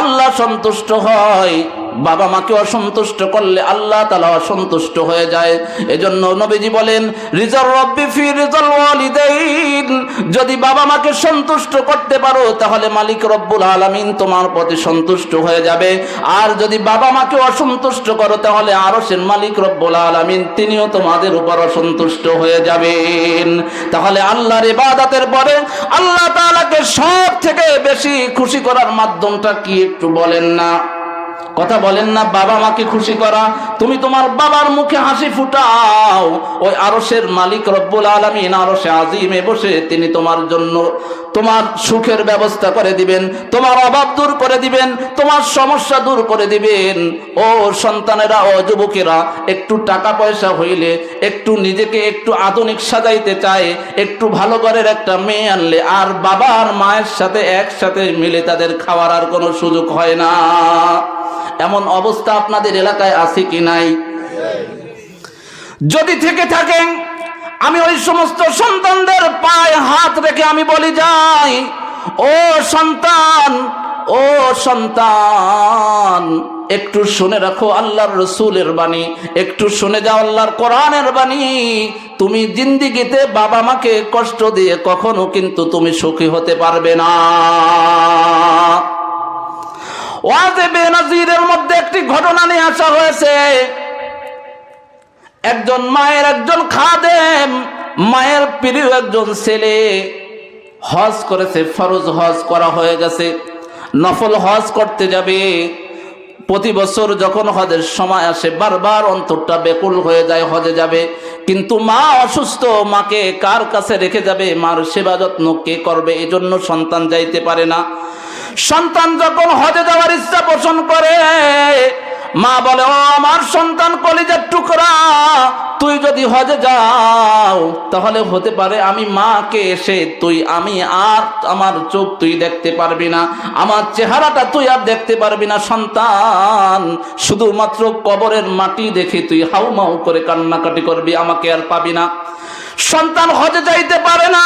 আল্লাহ সন্তুষ্ট হয়, বাবা মাকে অসন্তুষ্ট করলে আল্লাহ তাআলা অসন্তুষ্ট হয়ে যায়। এজন্য নবীজি বলেন, রিজার রব্বি ফি রিজাল ওয়ালিদাইন, যদি বাবা মাকে সন্তুষ্ট করতে পারো তাহলে মালিক রব্বুল আলামিন তোমার প্রতি সন্তুষ্ট হয়ে যাবে। আর যদি বাবা মাকে অসন্তুষ্ট করো তাহলে আরশের মালিক রব্বুল আলামিন তিনিও তোমাদের উপর অসন্তুষ্ট হয়ে যাবেন। তাহলে আল্লাহর ইবাদতের পরে আল্লাহ তাআলাকে সব থেকে বেশি খুশি করার মাধ্যমটা কি একটু বলেন না? কথা বলেন না? বাবা মাকে খুশি করা। তুমি তোমার বাবার মুখে হাসি ফুটাও, ওই আরশের মালিক রব্বুল আলামিন আরশে আজিমে বসে তিনি তোমার জন্য তোমার সুখের ব্যবস্থা করে দিবেন, তোমার অভাব দূর করে দিবেন, তোমার সমস্যা দূর করে দিবেন। ও সন্তানেরা, ও যুবকেরা, একটু টাকা পয়সা হইলে, একটু নিজেকে একটু আধুনিক সাজাইতে চায়, একটু ভালো ঘরের একটা মেয়ে আনলে আর বাবা আর মায়ের সাথে একসাথে মিলে তাদের খাওয়ার আর কোনো সুযোগ হয় না। এমন অবস্থা আপনাদের এলাকায় আছে কি নাই? যদি থেকে থাকেন, আমি ওই সমস্ত সন্তানদের পায়ে হাত রেখে আমি বলি যাই, ও সন্তান, ও সন্তান, একটু শুনে রাখো আল্লাহর রসুলের বাণী, একটু শুনে যাও আল্লাহর কোরআনের বাণী। তুমি জিন্দেগিতে বাবা মাকে কষ্ট দিয়ে কখনো কিন্তু তুমি সুখী হতে পারবে না। ওয়াজে বেনজিরের মধ্যে একটি ঘটনা নিয়ে আসা হয়েছে। একজন মায়ের একজন খাদেম, মায়ের প্রিয় একজন ছেলে হজ করেছে, ফরজ হজ করা হয়ে গেছে, নফল হজ করতে যাবে। প্রতি বছর যখন হজের সময় আসে বারবার অন্তরটা ব্যাকুল হয়ে যায় হজে যাবে, কিন্তু মা অসুস্থ, মাকে কার কাছে রেখে যাবে, মার সেবা যত্ন কে করবে, এজন্য সন্তান যাইতে পারে না। সন্তান যখন হজে যাওয়ার ইচ্ছা পোষণ করে, মা বলে, ও আমার সন্তান কলিজার টুকরা, তুই যদি হজে যাও তাহলে হতে পারে আমি মাকে এসে আমি আর আমার চোখ তুই দেখতে পারবি না, আমার চেহারাটা তুই আর দেখতে পারবি না। সন্তান, শুধুমাত্র কবরের মাটি দেখে তুই হাউমাউ করে কান্নাকাটি করবি, আমাকে আর পাবি না। সন্তান হজে যাইতে পারে না।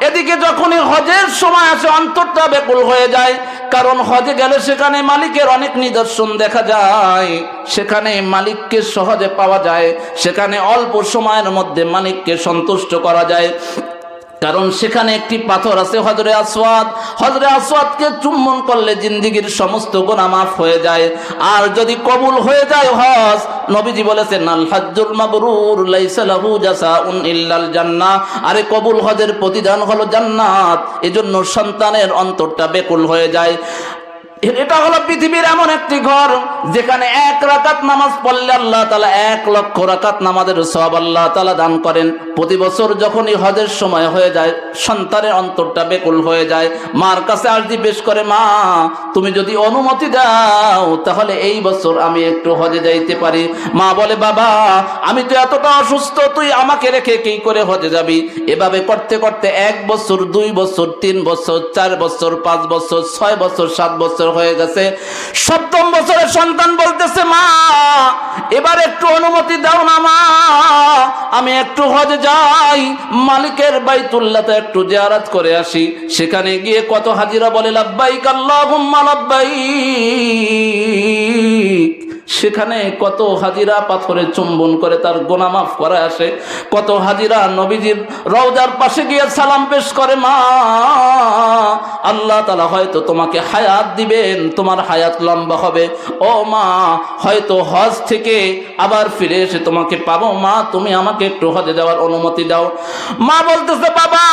এদিকে যখনই হজের সময় আসে অন্তরটা ব্যাকুল হয়ে যায়, কারণ হজে গেলে সেখানে মালিকের অনেক নিদর্শন দেখা যায়, সেখানে মালিককে সহজে পাওয়া যায়, সেখানে অল্প সময়ের মধ্যে মালিককে সন্তুষ্ট করা যায়। কারণ সেখানে একটি পাথর আছে হজরে আসওয়াদ, হজরে আসওয়াদকে চুম্বন করলে জিন্দেগীর সমস্ত গুনাহ মাফ হয়ে যায়। আর যদি কবুল হয়ে যায় হজ, নবীজি বলেছেন, আল হজ্জুল মাবরুর লাইসা লাহু জাযাউন ইল্লাল জান্নাহ, আরে কবুল হজের প্রতিদান হলো জান্নাত। এজন্য সন্তানের অন্তরটা ব্যাকুল হয়ে যায়। এটা হলো পৃথিবীর এমন একটি ঘর যেখানে এক রাকাত নামাজ পড়লে আল্লাহ তাআলা 1 লক্ষ রাকাত নামাজের সওয়াব আল্লাহ তাআলা দান করেন। প্রতি বছর যখনই হজের সময় হয়ে যায় সন্তানের অন্তরটা ব্যাকুল হয়ে যায়, মার কাছে আরজি পেশ করে, মা তুমি যদি অনুমতি দাও তাহলে এই বছর আমি একটু হজে যাইতে পারি। মা বলে, বাবা আমি তো এতটা অসুস্থ, তুই আমাকে রেখে কি করে হজে যাবি? এভাবে করতে করতে 1 বছর, 2 বছর, 3 বছর, 4 বছর, 5 বছর, 6 বছর, 7 বছর হয়ে গেছে। 7ম বছরে সন্তান বলতেছে, মা এবার একটু অনুমতি দাও না মা, আমি একটু হজে যাই, মালিকের বাইতুল্লাহতে একটু জিয়ারত করে আসি। সেখানে গিয়ে কত হাজিরা বলে লাব্বাইক আল্লাহুম্মা লাব্বাইক, সেখানে কত হাজিরা পাথরে চুম্বন করে তার গুনাহ মাফ করে আসে, কত হাজিরা নবীজির রওজার পাশে গিয়ে সালাম পেশ করে, মা আল্লাহ তাআলা হয়তো তোমাকে হায়াত দিবেন, তোমার হায়াত লম্বা হবে, ও মা হয়তো হজ থেকে আবার ফিরে এসে তোমাকে পাবো, মা তুমি আমাকে একটু হজে যাওয়ার অনুমতি দাও। মা বলতেছে, বাবা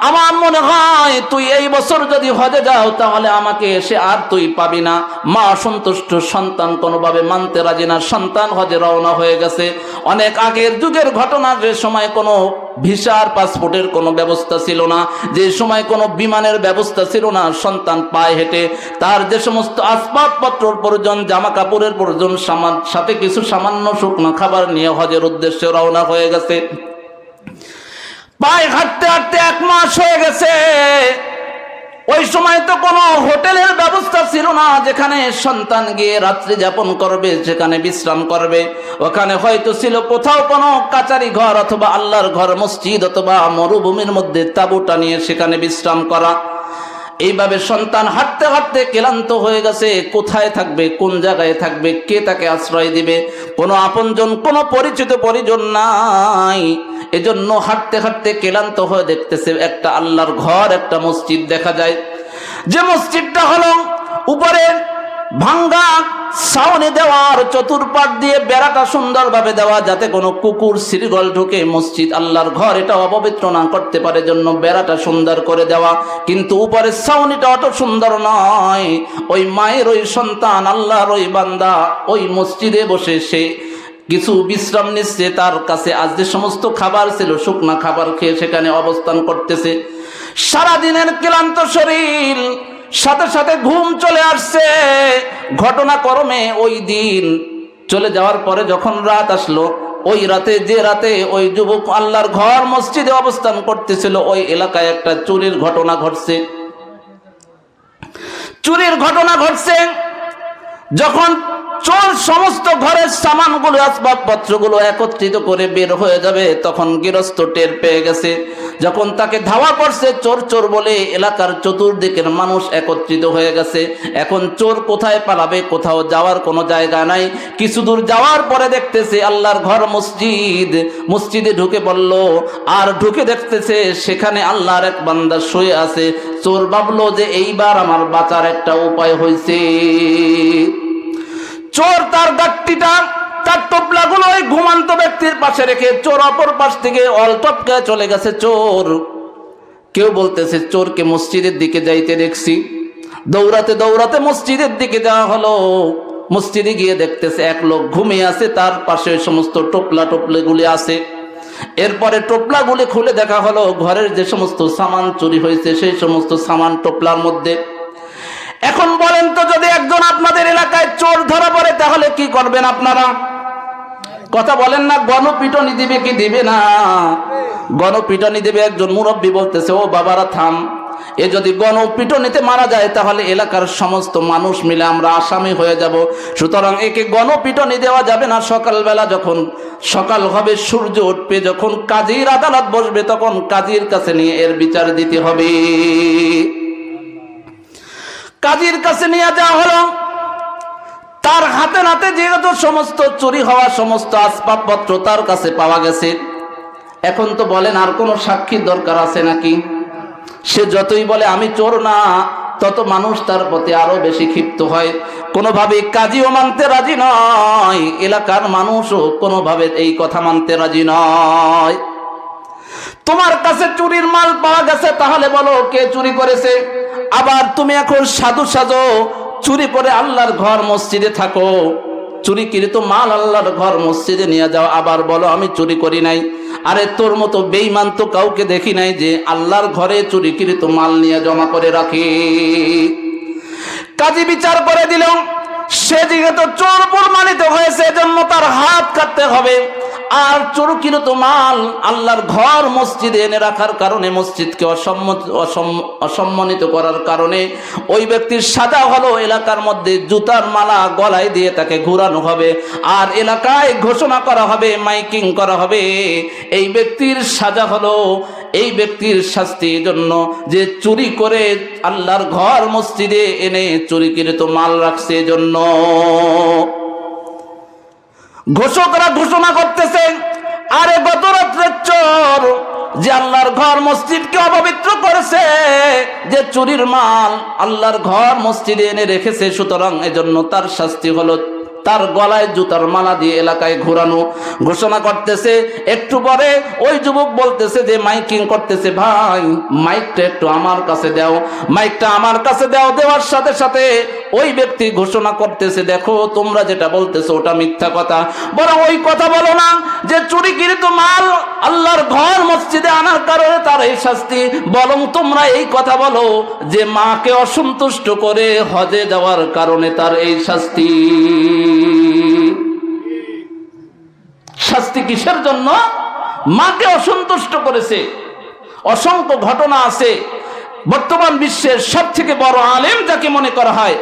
আমার মনে হয় তুই এই বছর যদি হজে যাও তাহলে আমাকে এসে আর তুই পাবি না। মা অসন্তুষ্ট, সন্তান কোনোভাবে মানতে রাজি না। সন্তান হজে রওনা হয়ে গেছে। অনেক আগের যুগের ঘটনা, যে সময় কোনো ভিসার পাসপোর্টের কোনো ব্যবস্থা ছিল না, যে সময় কোনো বিমানের ব্যবস্থা ছিল না, সন্তান পায়ে হেঁটে তার যে সমস্ত আসবাবপত্র প্রয়োজন, জামা কাপড়ের প্রয়োজন, সাথে কিছু সামান্য শুকনো খাবার নিয়ে হজের উদ্দেশ্যে রওনা হয়ে গেছে। পায়ে হাঁটতে হাঁটতে 1 মাস হয়ে গেছে। ওই সময় তো কোনো হোটেলের ব্যবস্থা ছিল না যেখানে সন্তান গিয়ে রাত্রি যাপন করবে, যেখানে বিশ্রাম করবে। ওখানে হয়তো ছিল কোথাও কোনো কাচারি ঘর অথবা আল্লাহর ঘর, মসজিদ অথবা মরুভূমির মধ্যে তাঁবু টানিয়ে সেখানে বিশ্রাম করা। এইভাবে সন্তান হাঁটতে হাঁটতে ক্লান্ত হয়ে গেছে, কোথায় থাকবে, কোন জায়গায় থাকবে, কে তাকে আশ্রয় দিবে, কোনো আপনজন, কোনো পরিচিত পরিজন নাই। এজন্য হাঁটতে হাঁটতে ক্লান্ত হয়ে দেখতেছে একটা আল্লাহর ঘর, একটা মসজিদ দেখা যায়। যে মসজিদটা হলো উপরে ভাঙ্গা ছাউনি দেওয়ার, চতুর্পাশ দিয়ে বেড়াটা সুন্দরভাবে দেওয়া, যাতে কোনো কুকুর শ্রীগল ঢুকে মসজিদ আল্লাহর ঘর এটা অপবিত্র না করতে পারে, জন্য বেড়াটা সুন্দর করে দেওয়া। কিন্তু উপরে ছাউনিটা অত সুন্দর নয়। ওই মায়ের ওই সন্তান, আল্লাহর ওই বান্দা ওই মসজিদে বসে সে কিছু বিশ্রাম নিচ্ছে। তার কাছে আজ যে সমস্ত খাবার ছিল, শুকনা খাবার খেয়ে সেখানে অবস্থান করতেছে। সারাদিনের ক্লান্ত শরীর, সাথে সাথে ঘুম চলে আসছে। ঘটনাক্রমে ওই দিন চলে যাওয়ার পরে যখন রাত আসলো, ওই রাতে, যে রাতে ওই যুবক আল্লাহর ঘর মসজিদে অবস্থান করতেছিল, ওই এলাকায় একটা চুরির ঘটনা ঘটছে। চুরির ঘটনা ঘটছে যখন চোর সমস্ত ঘরের সামানগুলো, আসবাবপত্রগুলো একত্রিত করে বের হয়ে যাবে, তখন গৃহস্থ টের পেয়ে গেছে। যখন তাকে ধাওয়া করছে চোর চোর বলে, এলাকার চতুর্দিকের মানুষ একত্রিত হয়ে গেছে। এখন চোর কোথায় পালাবে, কোথাও যাওয়ার কোনো জায়গা নাই। কিছু দূর যাওয়ার পরে দেখতেছে আল্লাহর ঘর মসজিদ, মসজিদে ঢুকে পড়ল। আর ঢুকে দেখতেছে সেখানে আল্লাহর এক বান্দা শুয়ে আছে। চোর ভাবলো যে এইবার আমার বাঁচার একটা উপায় হয়েছে। চোর তার গাট্টিটা, তার টোপলাগুলো ওই ঘুমান্ত ব্যক্তির পাশে রেখে চোর অপর পাশ থেকে অলটপকে চলে গেছে। চোর, কেউ বলতেছে চোরকে মসজিদের দিকে যাইতে দেখছি। দৌড়াতে দৌড়াতে মসজিদের দিকে যাওয়া হলো। মসজিদে গিয়ে দেখতেছে এক লোক ঘুমিয়ে আছে, তার পাশে ওই সমস্ত টোপলাগুলি আছে। এরপরে টোপলাগুলি খুলে দেখা হলো ঘরের যে সমস্ত সামান চুরি হয়েছে সেই সমস্ত সামান টোপলার মধ্যে। এখন বলেন তো, যদি একজন আপনাদের এলাকায় চোর ধরা পড়ে তাহলে কি করবেন আপনারা? কথা বলেন না। গণপিটনি দিবে কি দিবে না? গণপিটনি দেবে। একজন মুরব্বী বলতেছে, ও বাবারা থাম, এ যদি গণপিটনিতে মারা যায় তাহলে এলাকার সমস্ত মানুষ মিলে আমরা আসামি হয়ে যাব। সুতরাং একে গণপিটনি দেওয়া যাবে না। সকালবেলা যখন সকাল হবে, সূর্য উঠবে, যখন কাজীর আদালত বসবে, তখন কাজীর কাছে নিয়ে এর বিচার দিতে হবে। কাজীর কাছে নিয়ে যাওয়া হলো। তার হাতে নাতে যেহেতু সমস্ত চুরি হওয়া সমস্ত আসবাবপত্র তার কাছে পাওয়া গেছে, এখন তো বলেন আর কোনো সাক্ষীর দরকার আছে নাকি? সে যতই বলে আমি চোর না, তত মানুষ তার প্রতি আরো বেশি ক্ষিপ্ত হয়। কোনোভাবে কাজীও মানতে রাজি নয়, এলাকার মানুষও কোনোভাবে এই কথা মানতে রাজি নয়। তোমার কাছে চুরির মাল পাওয়া গেছে, তাহলে বলো কে চুরি করেছে। আবার তুমি এখন সাধু সাজো, চুরি করে আল্লাহর ঘর মসজিদে থাকো, চুরিকৃত মাল আল্লাহর ঘর মসজিদে নিয়ে যাও, আবার বলো আমি চুরি করি নাই। আরে তোর মতো বেঈমান তো কাউকে দেখি নাই যে আল্লাহর ঘরে চুরিকৃত মাল নিয়ে জমা করে রাখে। কাজী বিচার করে দিল, সে যেহেতু চোর প্রমাণিত হয়েছে, এজন্য তার হাত কাটতে হবে। আর চোরকৃত মাল আল্লাহর ঘর মসজিদে এনে রাখার কারণে, মসজিদকে অসম্মানিত করার কারণে ওই ব্যক্তির সাজা হলো এলাকার মধ্যে জুতার মালা গলায় দিয়ে তাকে ঘোরানো হবে। আর এলাকায় ঘোষণা করা হবে, মাইকিং করা হবে, এই ব্যক্তির সাজা হলো, এই ব্যক্তির শাস্তির জন্য যে চুরি করে আল্লাহর ঘর মসজিদে এনে চুরিকৃত মাল রাখছে। জন্য ঘোষকরা ঘোষণা করতেছে, আরে গত রাত্রের চোর যে আল্লাহর ঘর মসজিদকে অপবিত্র করেছে, যে চুরির মাল আল্লাহর ঘর মসজিদে এনে রেখেছে, সুতরাং এজন্য তার শাস্তি হলো তার গলায় জুতার মালা দিয়ে এলাকায় ঘোরানো। ঘোষণা করতেছে। একটু পরে ওই যুবক বলতেছে যে মাইকিং করতেছে, ভাই মাইকটা একটু আমার কাছে দাও, মাইকটা আমার কাছে দাও। দেওয়ার সাথে সাথে ওই ব্যক্তি ঘোষণা করতেছে, দেখো তোমরা যেটা বলতেছো ওটা মিথ্যা কথা। বরং ওই কথা বলো না যে চুরিকৃত মাল আল্লাহর ঘর মসজিদে আনার কারণে তার এই শাস্তি, বরং তোমরা এই কথা বলো যে মাকে অসন্তুষ্ট করে হজে যাওয়ার কারণে তার এই শাস্তি। শাস্তি কিসের জন্য? মাকে অসন্তুষ্ট করেছে। অসংখ্য ঘটনা আছে। বর্তমান বিশ্বের সব থেকে বড় আলেম যাকে মনে করা হয়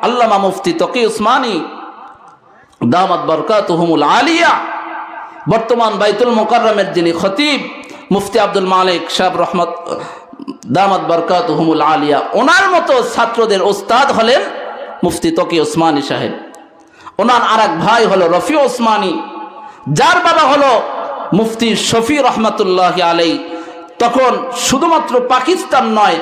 আল্লামা মুফতি তকি উসমানী দামাত বরকাতুহুমুল আলিয়া, বর্তমান বাইতুল মুকাররমের যিনি খতিব মুফতি আব্দুল মালিক সাহেব দামাত বরকাতুহুমুল আলিয়া, ওনার মতো ছাত্রদের ওস্তাদ হলেন মুফতি তকি ওসমানী সাহেব। ওনার আর এক ভাই হলো রফি ওসমানী, যার বাবা হলো মুফতি শফি রহমাতুল্লাহ আলাই। তখন শুধুমাত্র পাকিস্তান নয়,